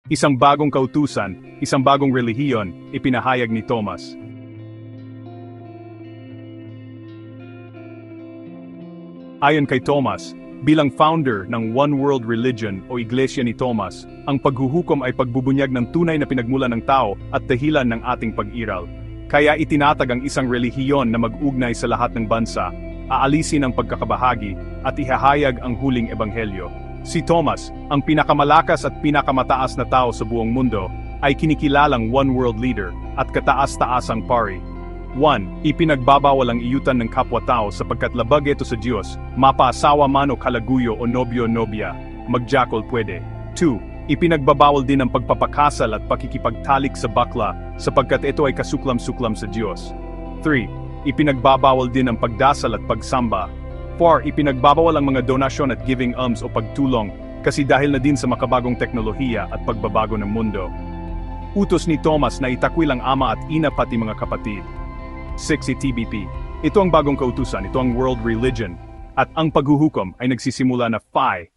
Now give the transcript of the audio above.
Isang bagong kautusan, isang bagong relihiyon, ipinahayag ni Thomas. Ayon kay Thomas, bilang founder ng One World Religion o Iglesia ni Thomas, ang paghuhukom ay pagbubunyag ng tunay na pinagmulan ng tao at dahilan ng ating pag-iral. Kaya itinatag ang isang relihiyon na mag-ugnay sa lahat ng bansa, aalisin ang pagkakabahagi, at ihahayag ang huling ebanghelyo. Si Thomas, ang pinakamalakas at pinakamataas na tao sa buong mundo, ay kinikilalang One World Leader at kataas-taasang pari. 1. Ipinagbabawal ang iyutan ng kapwa-tao sapagkat labag ito sa Diyos, mapa-asawa man o kalaguyo o nobyo-nobya, magjakol pwede. 2. Ipinagbabawal din ang pagpapakasal at pakikipagtalik sa bakla sapagkat ito ay kasuklam-suklam sa Diyos. 3. Ipinagbabawal din ang pagdasal at pagsamba. 4. Ipinagbabawal ang mga donasyon at giving alms o pagtulong kasi dahil na din sa makabagong teknolohiya at pagbabago ng mundo. Utos ni Thomas na itakwil ang ama at ina pati mga kapatid. 6. TBP. Ito ang bagong kautusan, ito ang world religion. At ang paghuhukom ay nagsisimula na 5.